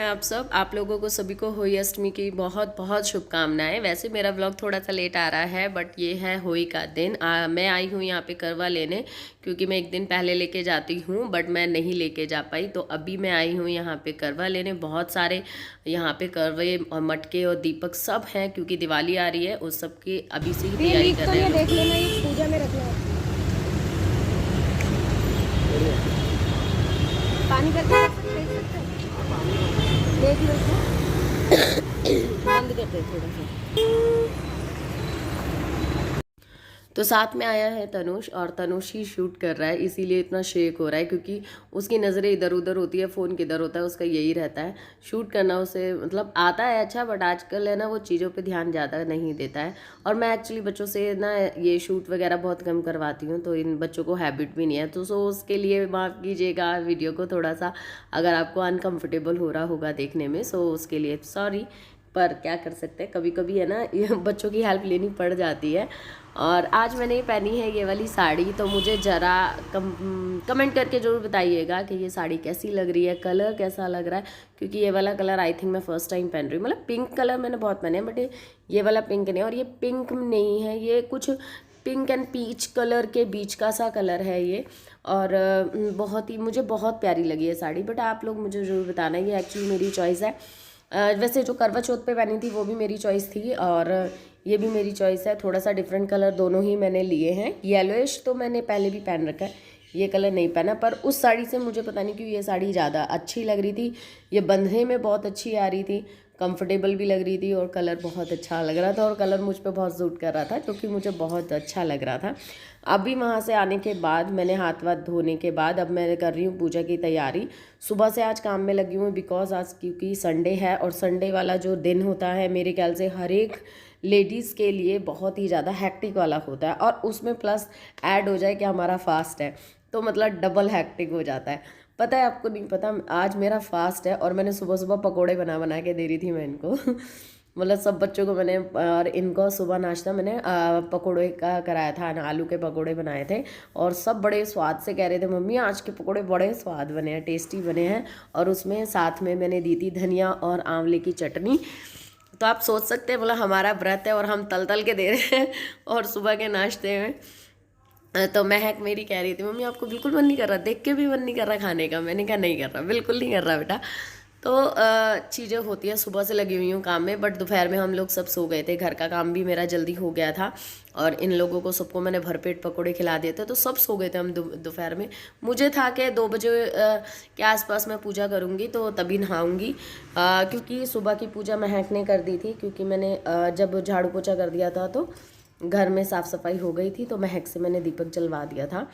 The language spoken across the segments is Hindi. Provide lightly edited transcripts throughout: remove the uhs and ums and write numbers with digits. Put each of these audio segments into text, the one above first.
आप सब। आप लोगों को सभी को होली अष्टमी की बहुत बहुत शुभकामनाएं। वैसे मेरा व्लॉग थोड़ा सा लेट आ रहा है, बट ये है होली का दिन। मैं आई हूँ यहाँ पे करवा लेने, क्योंकि मैं एक दिन पहले लेके जाती हूँ, बट मैं नहीं लेके जा पाई। तो अभी मैं आई हूँ यहाँ पे करवा लेने। बहुत सारे यहाँ पे करवे और मटके और दीपक सब हैं, क्योंकि दिवाली आ रही है। उस सब की अभी से ही तैयारी कर रहे हैं देख लेना, ये पूजा में रखना है। पानी करके देख लो बंद करते थोड़ा सा। तो साथ में आया है तनुष, और तनुष ही शूट कर रहा है, इसीलिए इतना शेक हो रहा है, क्योंकि उसकी नज़रें इधर उधर होती है, फ़ोन किधर होता है, उसका यही रहता है। शूट करना उसे मतलब आता है अच्छा, बट आजकल है ना वो चीज़ों पे ध्यान ज़्यादा नहीं देता है। और मैं एक्चुअली बच्चों से ना ये शूट वगैरह बहुत कम करवाती हूँ, तो इन बच्चों को हैबिट भी नहीं है। तो सो उसके लिए माफ़ कीजिएगा वीडियो को थोड़ा सा, अगर आपको अनकम्फर्टेबल हो रहा होगा देखने में, सो उसके लिए सॉरी। पर क्या कर सकते हैं, कभी कभी है ना ये बच्चों की हेल्प लेनी पड़ जाती है। और आज मैंने पहनी है ये वाली साड़ी, तो मुझे ज़रा कमेंट करके ज़रूर बताइएगा कि ये साड़ी कैसी लग रही है, कलर कैसा लग रहा है। क्योंकि ये वाला कलर आई थिंक मैं फ़र्स्ट टाइम पहन रही हूँ। मतलब पिंक कलर मैंने बहुत पहने हैं, बट ये वाला पिंक नहीं। और ये पिंक नहीं है, ये कुछ पिंक एंड पीच कलर के बीच का सा कलर है ये। और बहुत ही मुझे बहुत प्यारी लगी है साड़ी। बट आप लोग मुझे ज़रूर बताना, ये एक्चुअली मेरी चॉइस है। वैसे जो करवा चौथ पे पहनी थी वो भी मेरी चॉइस थी, और ये भी मेरी चॉइस है। थोड़ा सा डिफरेंट कलर दोनों ही मैंने लिए हैं। येलोइश तो मैंने पहले भी पहन रखा है, ये कलर नहीं पहना। पर उस साड़ी से मुझे पता नहीं क्यों ये साड़ी ज़्यादा अच्छी लग रही थी। ये बंधने में बहुत अच्छी आ रही थी, कंफर्टेबल भी लग रही थी, और कलर बहुत अच्छा लग रहा था। और कलर मुझ पे बहुत सूट कर रहा था, क्योंकि मुझे बहुत अच्छा लग रहा था। अभी वहाँ से आने के बाद मैंने हाथ वाथ धोने के बाद अब मैं कर रही हूँ पूजा की तैयारी। सुबह से आज काम में लगी हूँ, बिकॉज आज क्योंकि संडे है, और संडे वाला जो दिन होता है मेरे ख्याल से हर एक लेडीज़ के लिए बहुत ही ज़्यादा हैक्टिक वाला होता है। और उसमें प्लस ऐड हो जाए कि हमारा फास्ट है, तो मतलब डबल हैक्टिक हो जाता है। पता है आपको नहीं पता, आज मेरा फास्ट है, और मैंने सुबह सुबह पकोड़े बना बना के दे रही थी मैं इनको मतलब सब बच्चों को मैंने, और इनको सुबह नाश्ता मैंने पकोड़े का कराया था, आलू के पकोड़े बनाए थे। और सब बड़े स्वाद से कह रहे थे, मम्मी आज के पकोड़े बड़े स्वाद बने हैं, टेस्टी बने हैं। और उसमें साथ में मैंने दी थी धनिया और आंवले की चटनी। तो आप सोच सकते हैं, बोला हमारा व्रत है और हम तल तल के दे रहे हैं और सुबह के नाश्ते में। तो महक मेरी कह रही थी, मम्मी आपको बिल्कुल मन नहीं कर रहा, देख के भी मन नहीं कर रहा खाने का। मैंने कहा नहीं कर रहा, बिल्कुल नहीं कर रहा बेटा। तो चीज़ें होती हैं, सुबह से लगी हुई हूँ काम में। बट दोपहर में हम लोग सब सो गए थे, घर का काम भी मेरा जल्दी हो गया था, और इन लोगों को सबको मैंने भरपेट पकोड़े खिला दिए थे, तो सब सो गए थे हम दोपहर में। मुझे था कि 2 बजे के आसपास मैं पूजा करूँगी, तो तभी नहाऊँगी, क्योंकि सुबह की पूजा महक ने कर दी थी। क्योंकि मैंने जब झाड़ू पोछा कर दिया था तो घर में साफ़ सफाई हो गई थी, तो महक से मैंने दीपक जलवा दिया था।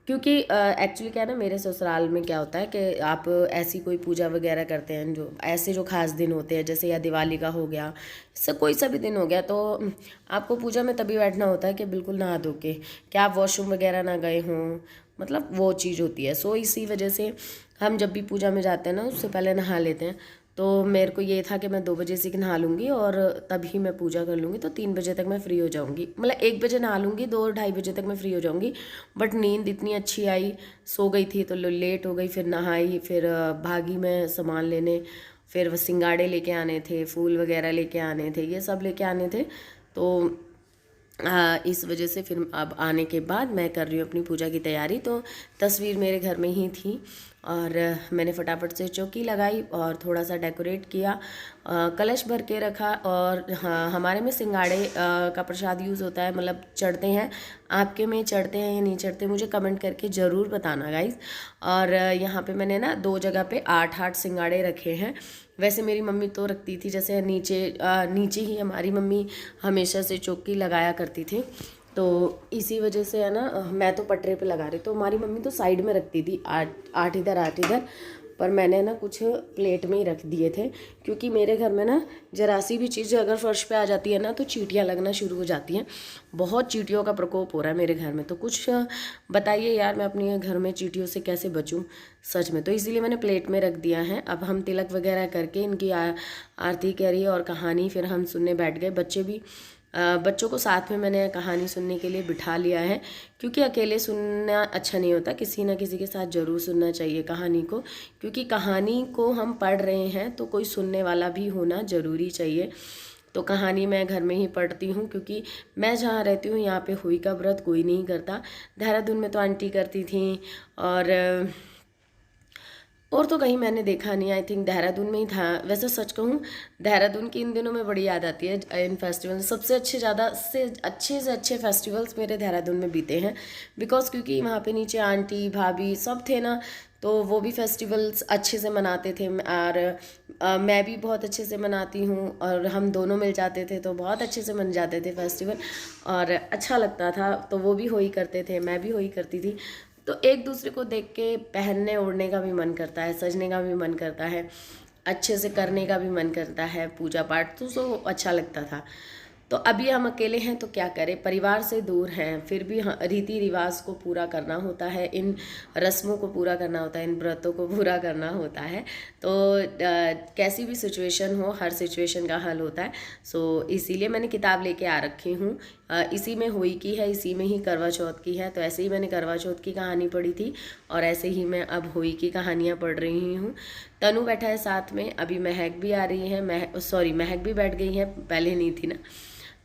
क्योंकि एक्चुअली क्या है ना, मेरे ससुराल में क्या होता है कि आप ऐसी कोई पूजा वगैरह करते हैं, जो ऐसे जो खास दिन होते हैं, जैसे या दिवाली का हो गया, इससे कोई सा भी दिन हो गया, तो आपको पूजा में तभी बैठना होता है कि बिल्कुल नहा धो के, क्या आप वॉशरूम वगैरह ना गए हों, मतलब वो चीज़ होती है। सो इसी वजह से हम जब भी पूजा में जाते हैं ना, उससे पहले नहा लेते हैं। तो मेरे को ये था कि मैं 2 बजे से नहा लूँगी, और तभी मैं पूजा कर लूँगी, तो 3 बजे तक मैं फ्री हो जाऊँगी। मतलब 1 बजे नहा लूँगी, 2 ढाई बजे तक मैं फ्री हो जाऊँगी। बट नींद इतनी अच्छी आई, सो गई थी तो लेट हो गई, फिर नहाई, फिर भागी मैं सामान लेने। फिर वो सिंगाड़े लेके आने थे, फूल वगैरह लेके आने थे, ये सब लेके आने थे। तो इस वजह से फिर अब आने के बाद मैं कर रही हूँ अपनी पूजा की तैयारी। तो तस्वीर मेरे घर में ही थी, और मैंने फटाफट से चौकी लगाई और थोड़ा सा डेकोरेट किया, कलश भर के रखा। और हाँ, हमारे में सिंगाड़े का प्रसाद यूज़ होता है, मतलब चढ़ते हैं। आपके में चढ़ते हैं या नहीं चढ़ते, मुझे कमेंट करके ज़रूर बताना गाइज़। और यहाँ पे मैंने ना 2 जगह पे 8-8 सिंगाड़े रखे हैं। वैसे मेरी मम्मी तो रखती थी, जैसे नीचे ही हमारी मम्मी हमेशा से चौकी लगाया करती थी, तो इसी वजह से है ना, मैं तो पटरे पे लगा रही, तो हमारी मम्मी तो साइड में रखती थी, 8 इधर 8 इधर। पर मैंने ना कुछ प्लेट में ही रख दिए थे, क्योंकि मेरे घर में ना जरा सी भी चीज़ अगर फर्श पे आ जाती है ना, तो चींटियाँ लगना शुरू हो जाती हैं। बहुत चींटियों का प्रकोप हो रहा है मेरे घर में, तो कुछ बताइए यार, मैं अपने घर में चींटियों से कैसे बचूं सच में। तो इसीलिए मैंने प्लेट में रख दिया है। अब हम तिलक वगैरह करके इनकी आरती करी और कहानी फिर हम सुनने बैठ गए। बच्चे भी बच्चों को साथ में मैंने कहानी सुनने के लिए बिठा लिया है, क्योंकि अकेले सुनना अच्छा नहीं होता, किसी ना किसी के साथ ज़रूर सुनना चाहिए कहानी को, क्योंकि कहानी को हम पढ़ रहे हैं तो कोई सुनने वाला भी होना ज़रूरी चाहिए। तो कहानी मैं घर में ही पढ़ती हूँ, क्योंकि मैं जहाँ रहती हूँ यहाँ पे हुई का व्रत कोई नहीं करता। देहरादून में तो आंटी करती थी, और तो कहीं मैंने देखा नहीं, आई थिंक देहरादून में ही था। वैसे सच कहूँ, देहरादून की इन दिनों में बड़ी याद आती है इन फेस्टिवल। सबसे अच्छे फेस्टिवल्स मेरे देहरादून में बीते हैं, बिकॉज क्योंकि वहाँ पे नीचे आंटी भाभी सब थे ना, तो वो भी फेस्टिवल्स अच्छे से मनाते थे, और मैं भी बहुत अच्छे से मनाती हूँ, और हम दोनों मिल जाते थे तो बहुत अच्छे से मन जाते थे फेस्टिवल, और अच्छा लगता था। तो वो भी होई करते थे, मैं भी होई करती थी, तो एक दूसरे को देख के पहनने ओढ़ने का भी मन करता है, सजने का भी मन करता है, अच्छे से करने का भी मन करता है पूजा पाठ, तो अच्छा लगता था। तो अभी हम अकेले हैं तो क्या करें, परिवार से दूर हैं, फिर भी रीति रिवाज को पूरा करना होता है, इन रस्मों को पूरा करना होता है, इन व्रतों को पूरा करना होता है। तो कैसी भी सिचुएशन हो, हर सिचुएशन का हल होता है। सो इसीलिए मैंने किताब लेके आ रखी हूँ। इसी में होई की है, इसी में ही करवा चौथ की है। तो ऐसे ही मैंने करवा चौथ की कहानी पढ़ी थी, और ऐसे ही मैं अब होई की कहानियाँ पढ़ रही हूँ। तनु बैठा है साथ में, अभी महक भी आ रही है, महक भी बैठ गई है, पहले नहीं थी ना।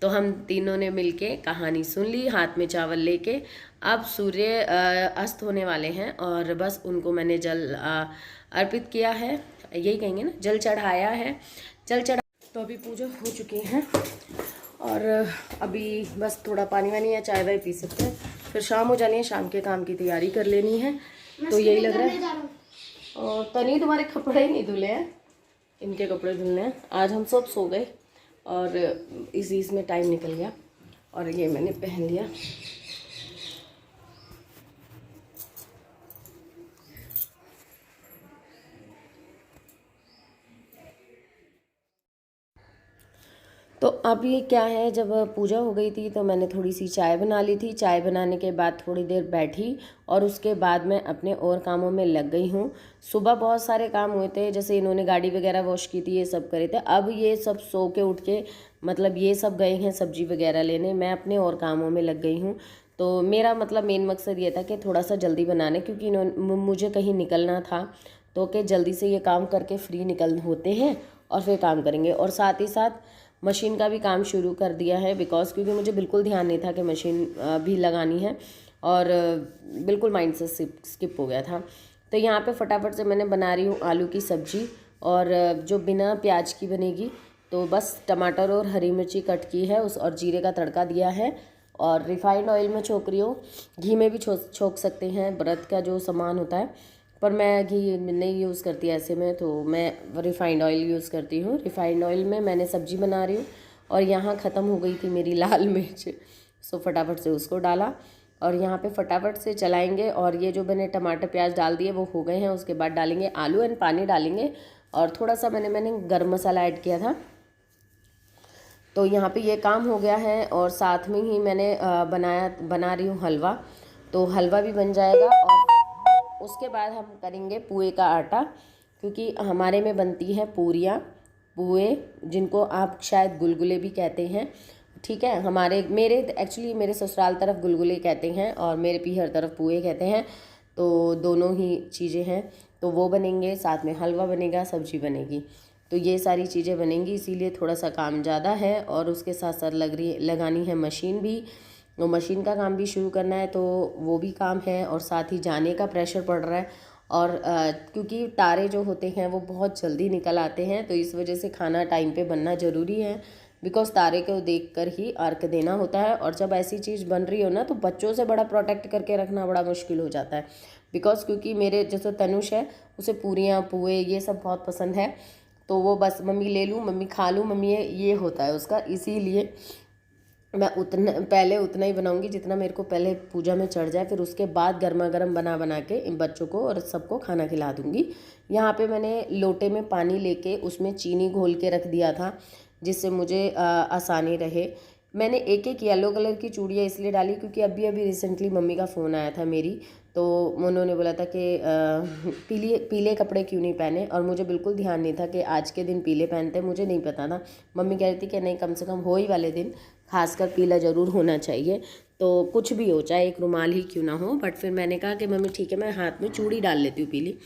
तो हम तीनों ने मिलके कहानी सुन ली, हाथ में चावल लेके। अब सूर्य अस्त होने वाले हैं, और बस उनको मैंने जल अर्पित किया है, यही कहेंगे ना, जल चढ़ाया है, जल चढ़ा। तो अभी पूजा हो चुकी है, और अभी बस थोड़ा पानी वानी या चाय वाय पी सकते हैं, फिर शाम हो जानी है, शाम के काम की तैयारी कर लेनी है। तो यही लग रहा है। और तनी तुम्हारे कपड़े ही नहीं धुले हैं, इनके कपड़े धुलने हैं। आज हम सब सो गए, और इसमें टाइम निकल गया, और ये मैंने पहन लिया। तो अभी क्या है, जब पूजा हो गई थी तो मैंने थोड़ी सी चाय बना ली थी। चाय बनाने के बाद थोड़ी देर बैठी, और उसके बाद मैं अपने और कामों में लग गई हूँ। सुबह बहुत सारे काम हुए थे, जैसे इन्होंने गाड़ी वगैरह वॉश की थी, ये सब करे थे। अब ये सब सो के उठ के, मतलब ये सब गए हैं सब्जी वगैरह लेने, मैं अपने और कामों में लग गई हूँ। तो मेरा मतलब मेन मकसद ये था कि थोड़ा सा जल्दी बनाने, क्योंकि मुझे कहीं निकलना था, तो कि जल्दी से ये काम करके फ्री निकल होते हैं और फिर काम करेंगे। और साथ ही साथ मशीन का भी काम शुरू कर दिया है, बिकॉज क्योंकि मुझे बिल्कुल ध्यान नहीं था कि मशीन भी लगानी है, और बिल्कुल माइंड से स्किप हो गया था। तो यहाँ पे फटाफट से मैंने बना रही हूँ आलू की सब्जी, और जो बिना प्याज की बनेगी। तो बस टमाटर और हरी मिर्ची कट की है, और जीरे का तड़का दिया है, और रिफाइंड ऑयल में छोंक रही हूँ। घी में भी छोंक सकते हैं, व्रत का जो सामान होता है, पर मैं घी नहीं यूज़ करती ऐसे में, तो मैं रिफ़ाइंड ऑयल यूज़ करती हूँ। रिफ़ाइंड ऑयल में मैंने सब्ज़ी बना रही हूँ, और यहाँ ख़त्म हो गई थी मेरी लाल मिर्च, सो फटाफट से उसको डाला, और यहाँ पे फटाफट से चलाएंगे। और ये जो मैंने टमाटर प्याज डाल दिए वो हो गए हैं, उसके बाद डालेंगे आलू एंड पानी डालेंगे, और थोड़ा सा मैंने गरम मसाला ऐड किया था। तो यहाँ पे ये काम हो गया है, और साथ में ही मैंने बना रही हूँ हलवा, तो हलवा भी बन जाएगा। और उसके बाद हम करेंगे पुए का आटा, क्योंकि हमारे में बनती है पूरियाँ, पुए, जिनको आप शायद गुलगुले भी कहते हैं, ठीक है। एक्चुअली मेरे ससुराल तरफ गुलगुले कहते हैं, और मेरे पीहर तरफ पुए कहते हैं, तो दोनों ही चीज़ें हैं। तो वो बनेंगे, साथ में हलवा बनेगा, सब्जी बनेगी, तो ये सारी चीज़ें बनेंगी, इसीलिए थोड़ा सा काम ज़्यादा है। और उसके साथ साथ लगानी है मशीन भी, वो मशीन का काम भी शुरू करना है, तो वो भी काम है, और साथ ही जाने का प्रेशर पड़ रहा है। और क्योंकि तारे जो होते हैं वो बहुत जल्दी निकल आते हैं, तो इस वजह से खाना टाइम पे बनना ज़रूरी है, बिकॉज तारे को देखकर ही अर्घ देना होता है। और जब ऐसी चीज़ बन रही हो ना, तो बच्चों से बड़ा प्रोटेक्ट करके रखना बड़ा मुश्किल हो जाता है, बिकॉज क्योंकि मेरे जैसे तनुष है, उसे पूरियाँ पुए ये सब बहुत पसंद है, तो वो बस मम्मी ले लूँ, मम्मी खा लूँ, मम्मी ये होता है उसका। इसीलिए मैं पहले उतना ही बनाऊंगी जितना मेरे को पहले पूजा में चढ़ जाए, फिर उसके बाद गर्मा गर्म बना के इन बच्चों को और सबको खाना खिला दूंगी। यहाँ पे मैंने लोटे में पानी लेके उसमें चीनी घोल के रख दिया था, जिससे मुझे आसानी रहे। मैंने एक एक येलो कलर की चूड़ियाँ इसलिए डाली क्योंकि अभी अभी रिसेंटली मम्मी का फ़ोन आया था मेरी, तो उन्होंने बोला था कि पीले कपड़े क्यों नहीं पहने, और मुझे बिल्कुल ध्यान नहीं था कि आज के दिन पीले पहनते, मुझे नहीं पता था। मम्मी कह रही थी कि नहीं, कम से कम हो ही वाले दिन खासकर पीला ज़रूर होना चाहिए। तो कुछ भी हो, चाहे एक रुमाल ही क्यों ना हो। बट फिर मैंने कहा कि मम्मी ठीक है, मैं हाथ में चूड़ी डाल लेती हूँ पीली।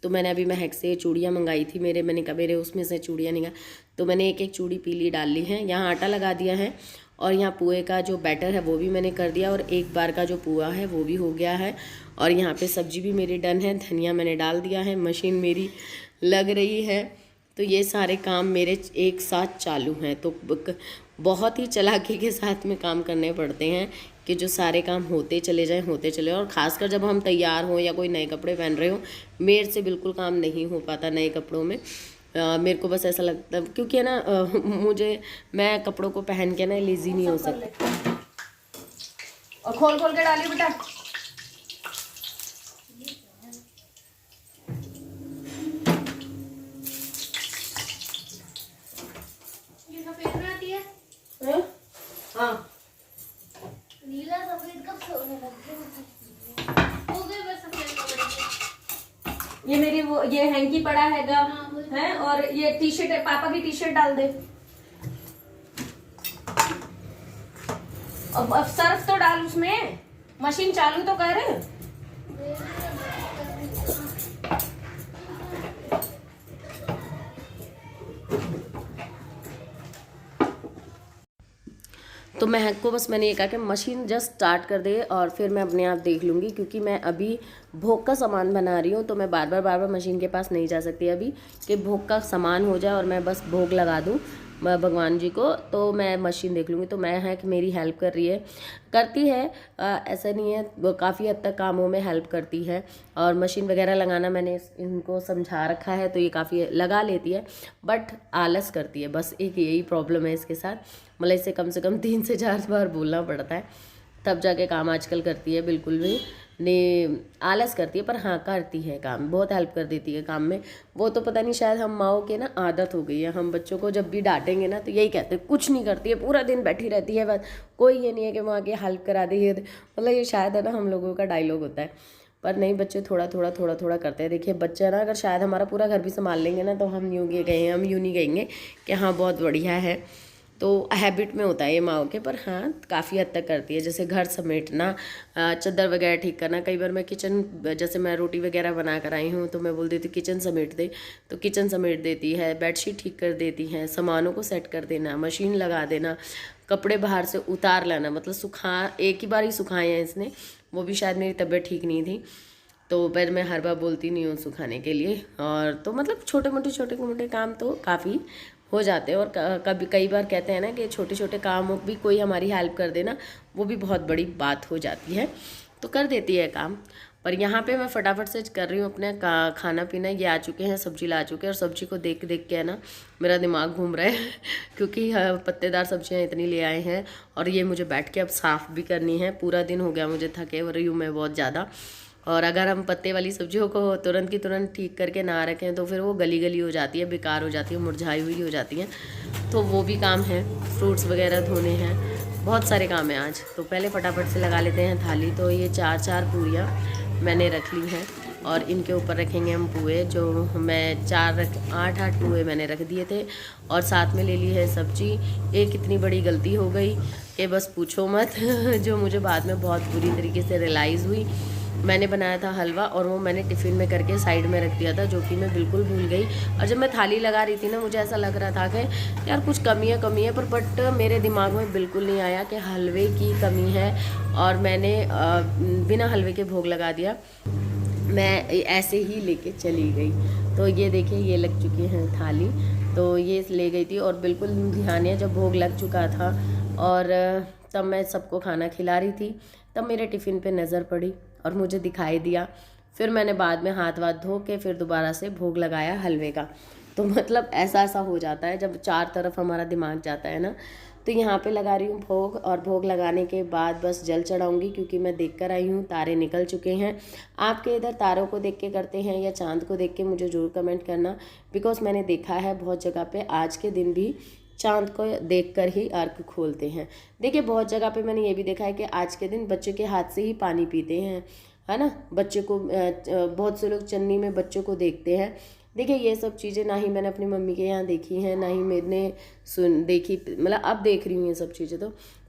तो मैंने अभी महक से चूड़ियाँ मंगाई थी मैंने कहा मेरे उसमें से चूड़ियाँ निकाल, तो मैंने एक एक चूड़ी पीली डाल ली है। यहाँ आटा लगा दिया है और यहाँ पुए का जो बैटर है वो भी मैंने कर दिया और एक बार का जो पुआ है वो भी हो गया है। और यहाँ पे सब्जी भी मेरी डन है, धनिया मैंने डाल दिया है, मशीन मेरी लग रही है। तो ये सारे काम मेरे एक साथ चालू हैं। तो बहुत ही चालाकी के साथ में काम करने पड़ते हैं कि जो सारे काम होते चले जाएं होते चले। और ख़ासकर जब हम तैयार हों या कोई नए कपड़े पहन रहे हो, मेरे से बिल्कुल काम नहीं हो पाता नए कपड़ों में। मेरे को बस ऐसा लगता है क्योंकि है ना मैं कपड़ों को पहन के ना लेज़ी नहीं हो सकती। और खोल खोल के डालिए बेटा। हाँ, नीला सफेद कब से होने लग गया? हो गए बस सफेद कपड़े। ये मेरी वो ये हैंकी पड़ा हैगा है और ये टी शर्ट है, पापा की टी शर्ट डाल दे। अब सर्फ तो डाल उसमें, मशीन चालू तो कर। तो महक को बस मैंने ये कहा कि मशीन जस्ट स्टार्ट कर दे और फिर मैं अपने आप देख लूँगी, क्योंकि मैं अभी भोग का सामान बना रही हूँ। तो मैं बार बार मशीन के पास नहीं जा सकती अभी कि भोग का सामान हो जाए और मैं बस भोग लगा दूँ भगवान जी को। तो मैं मशीन देख लूँगी। तो मैं है कि मेरी हेल्प कर रही है, करती है, ऐसा नहीं है, वो काफ़ी हद तक कामों में हेल्प करती है। और मशीन वगैरह लगाना मैंने इनको समझा रखा है तो ये काफ़ी लगा लेती है, बट आलस करती है। बस एक यही प्रॉब्लम है इसके साथ, मतलब इसे कम से कम 3 से 4 बार बोलना पड़ता है तब जाके काम आजकल करती है। बिल्कुल भी नहीं आलस करती है, पर हाँ करती है काम, बहुत हेल्प कर देती है काम में। वो तो पता नहीं, शायद हम माओ के ना आदत हो गई है। हम बच्चों को जब भी डांटेंगे ना तो यही कहते हैं कुछ नहीं करती है, पूरा दिन बैठी रहती है, बस कोई ये नहीं है कि वहाँ की हेल्प करा दी है। मतलब ये शायद है ना हम लोगों का डायलॉग होता है, पर नहीं, बच्चे थोड़ा थोड़ा करते हैं। देखिए बच्चे ना अगर शायद हमारा पूरा घर भी संभाल लेंगे ना तो हम यूँ नहीं कहेंगे कि हाँ बहुत बढ़िया है। तो हैबिट में होता है ये माओ के, पर हाँ काफ़ी हद तक करती है। जैसे घर समेटना, चादर वगैरह ठीक करना। कई बार मैं किचन, जैसे मैं रोटी वगैरह बना कर आई हूँ तो मैं बोल देती हूँ किचन समेट दे, तो किचन समेट देती है। बेडशीट ठीक कर देती है, सामानों को सेट कर देना, मशीन लगा देना, कपड़े बाहर से उतार लाना, मतलब एक ही बार ही सुखाए हैं इसने, वो भी शायद मेरी तबीयत ठीक नहीं थी तो पर मैं हर बार बोलती नहीं हूँ सुखाने के लिए। और तो मतलब छोटे मोटे काम तो काफ़ी हो जाते हैं। और कभी कई बार कहते हैं ना कि छोटे छोटे काम भी कोई हमारी हेल्प कर देना, वो भी बहुत बड़ी बात हो जाती है, तो कर देती है काम। पर यहाँ पे मैं फटाफट से कर रही हूँ अपने खाना पीना। ये आ चुके हैं, सब्जी ला चुके हैं और सब्जी को देख के है ना मेरा दिमाग घूम रहा है क्योंकि पत्तेदार सब्जियाँ इतनी ले आए हैं और ये मुझे बैठ के अब साफ़ भी करनी है। पूरा दिन हो गया मुझे, थके हो रही हूँ मैं बहुत ज़्यादा। और अगर हम पत्ते वाली सब्जियों को तुरंत की तुरंत ठीक करके ना रखें तो फिर वो गली हो जाती है, बेकार हो जाती है, मुरझाई हुई हो जाती हैं। तो वो भी काम है, फ्रूट्स वगैरह धोने हैं, बहुत सारे काम हैं आज। तो पहले फटाफट से लगा लेते हैं थाली। तो ये 4 पूरियाँ मैंने रख ली हैं और इनके ऊपर रखेंगे हम पुए, जो मैं 8 पुए मैंने रख दिए थे। और साथ में ले ली है सब्जी। एक इतनी बड़ी गलती हो गई कि बस पूछो मत जो मुझे बाद में बहुत बुरी तरीके से रियलाइज़ हुई। मैंने बनाया था हलवा और वो मैंने टिफ़िन में करके साइड में रख दिया था, जो कि मैं बिल्कुल भूल गई। और जब मैं थाली लगा रही थी ना, मुझे ऐसा लग रहा था कि यार कुछ कमी है पर बट मेरे दिमाग में बिल्कुल नहीं आया कि हलवे की कमी है। और मैंने बिना हलवे के भोग लगा दिया, मैं ऐसे ही लेके चली गई। तो ये देखिए ये लग चुकी है थाली, तो ये ले गई थी और बिल्कुल ध्यान है जब भोग लग चुका था और तब मैं सबको खाना खिला रही थी, तब मेरे टिफ़िन पे नज़र पड़ी और मुझे दिखाई दिया। फिर मैंने बाद में हाथ धो के फिर दोबारा से भोग लगाया हलवे का। तो मतलब ऐसा हो जाता है जब 4 तरफ हमारा दिमाग जाता है ना। तो यहाँ पे लगा रही हूँ भोग और भोग लगाने के बाद बस जल चढ़ाऊँगी, क्योंकि मैं देख कर आई हूँ तारे निकल चुके हैं। आपके इधर तारों को देख के करते हैं या चाँद को देख के, मुझे ज़रूर कमेंट करना। बिकॉज मैंने देखा है बहुत जगह पे आज के दिन भी चाँद को देखकर ही अर्घ खोलते हैं। देखिए बहुत जगह पे मैंने ये भी देखा है कि आज के दिन बच्चे के हाथ से ही पानी पीते हैं, है ना। बच्चे को बहुत से लोग चन्नी में बच्चों को देखते हैं देखिए ये सब चीज़ें ना ही मैंने अपनी मम्मी के यहाँ देखी हैं, ना ही मैंने देखी, मतलब अब देख रही हूँ ये सब चीज़ें।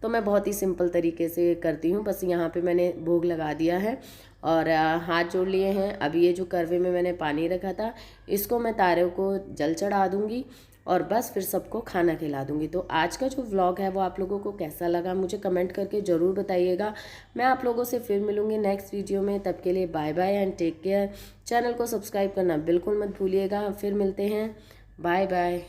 तो मैं बहुत ही सिंपल तरीके से करती हूँ। बस यहाँ पे मैंने भोग लगा दिया है और हाथ जोड़ लिए हैं। अब ये जो करवे में मैंने पानी रखा था, इसको मैं तारों को जल चढ़ा दूँगी और बस फिर सबको खाना खिला दूँगी। तो आज का जो व्लॉग है वो आप लोगों को कैसा लगा मुझे कमेंट करके ज़रूर बताइएगा। मैं आप लोगों से फिर मिलूँगी नेक्स्ट वीडियो में, तब के लिए bye bye and take care. Channel को सब्सक्राइब करना बिल्कुल मत भूलिएगा। फिर मिलते हैं, बाय बाय।